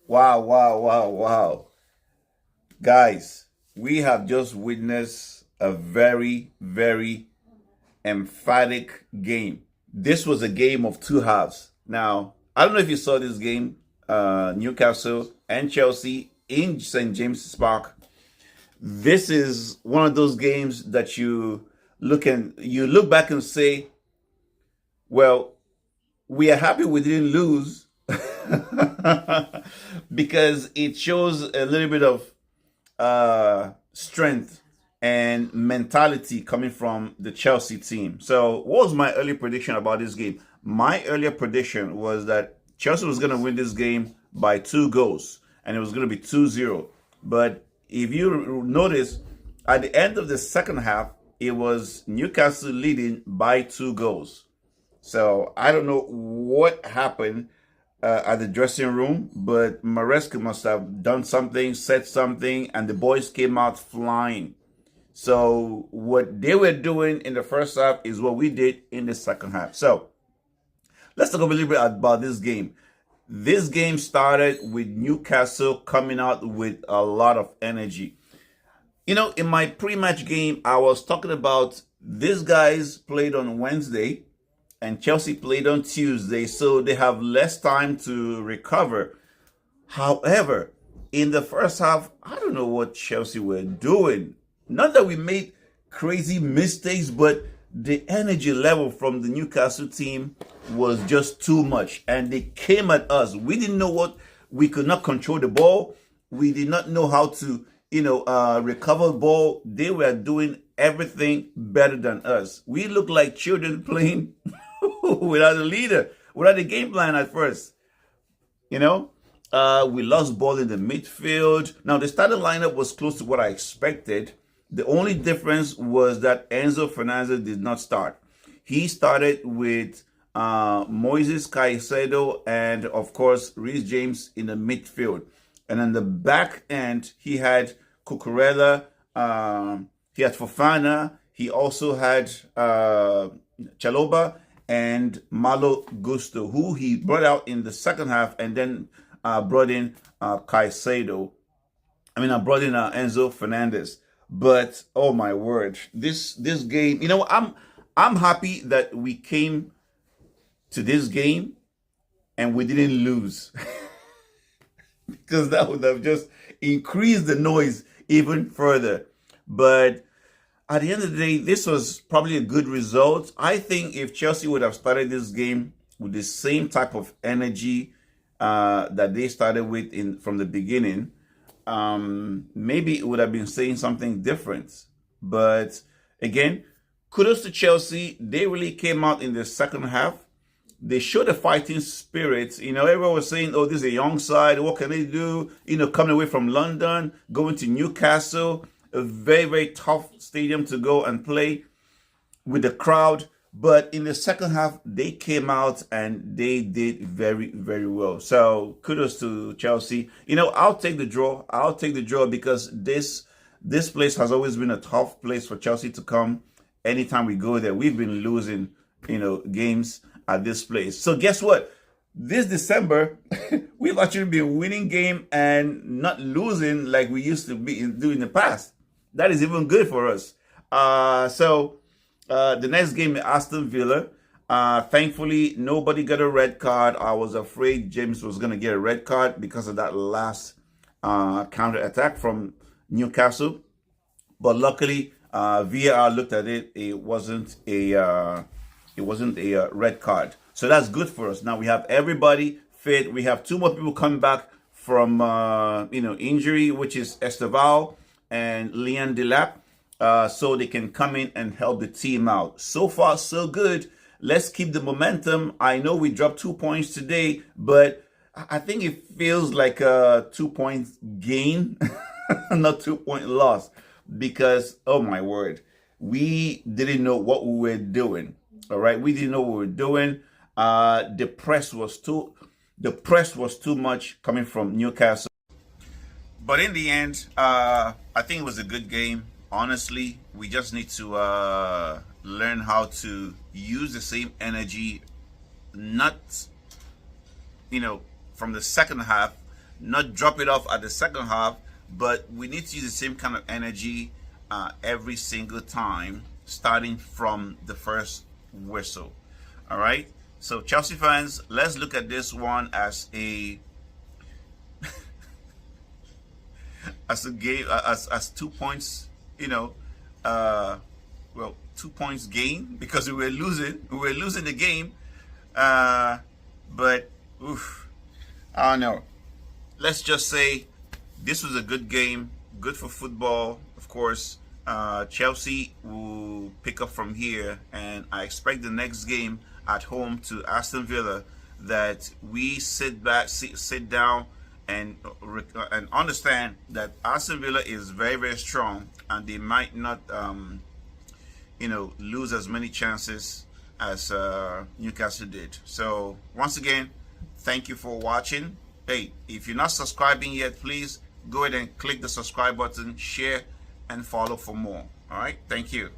Wow, wow, wow, wow. Guys, we have just witnessed a very, very emphatic game. This was a game of two halves. Now, I don't know if you saw this game, Newcastle and Chelsea in St. James's Park. This is one of those games that you look back and say, well, we are happy we didn't lose because it shows a little bit of strength and mentality coming from the Chelsea team. So, what was my early prediction about this game? My earlier prediction was that Chelsea was going to win this game by 2 goals and it was going to be 2-0. But if you notice, at the end of the second half, it was Newcastle leading by 2 goals. So I don't know what happened at the dressing room, but Maresca must have done something, said something, and the boys came out flying. So what they were doing in the first half is what we did in the second half. So let's talk a little bit about this game. This game started with Newcastle coming out with a lot of energy. You know, in my pre-match game, I was talking about these guys played on Wednesday and Chelsea played on Tuesday, so they have less time to recover. However, in the first half, I don't know what Chelsea were doing. Not that we made crazy mistakes, but the energy level from the Newcastle team was just too much. And they came at us. We didn't know what, we could not control the ball. We did not know how to, recover the ball. They were doing everything better than us. We looked like children playing without a leader, without a game plan at first. You know, we lost ball in the midfield. Now, the starting lineup was close to what I expected. The only difference was that Enzo Fernandez did not start. He started with Moises Caicedo and, of course, Reece James in the midfield. And on the back end, he had Cucurella, he had Fofana, he also had Chaloba and Malo Gusto, who he brought out in the second half and then brought in Caicedo. I brought in Enzo Fernandez. But oh my word, this game, I'm happy that we came to this game and we didn't lose. Because that would have just increased the noise even further. But at the end of the day, this was probably a good result. I think if Chelsea would have started this game with the same type of energy that they started with from the beginning, maybe it would have been saying something different. But again, kudos to Chelsea. They really came out in the second half. They showed a fighting spirit. Everyone was saying, oh, this is a young side. What can they do? Coming away from London, going to Newcastle, a very, very tough stadium to go and play with the crowd. But in the second half, they came out and they did very, very well. So kudos to Chelsea. I'll take the draw. I'll take the draw because this place has always been a tough place for Chelsea to come. Anytime we go there, we've been losing, games at this place. So guess what? This December, we've actually been winning game and not losing like we used to do in the past. That is even good for us. The next game, Aston Villa. Thankfully, nobody got a red card. I was afraid James was going to get a red card because of that last counter attack from Newcastle. But luckily, VAR looked at it. It wasn't a red card. So that's good for us. Now we have everybody fit. We have two more people coming back from injury, which is Esteval and Leon Delap. So they can come in and help the team out. So far, so good. Let's keep the momentum. I know we dropped 2 points today, but I think it feels like a 2 points gain, not 2 point loss, because, oh my word, we didn't know what we were doing. All right, we didn't know what we were doing. The press was too much coming from Newcastle. But in the end, I think it was a good game. Honestly, we just need to learn how to use the same energy, not, from the second half, not drop it off at the second half, but we need to use the same kind of energy every single time, starting from the first whistle. All right. So Chelsea fans, let's look at this one as a game, as 2 points. You know, well, 2 points gain because we were losing. We were losing the game, but oof, I don't know. Let's just say this was a good game, good for football. Of course, Chelsea will pick up from here, and I expect the next game at home to Aston Villa that we sit back, sit down, and understand that Aston Villa is very, very strong, and they might not, lose as many chances as Newcastle did. So once again, thank you for watching. Hey, if you're not subscribing yet, please go ahead and click the subscribe button, share, and follow for more. All right, thank you.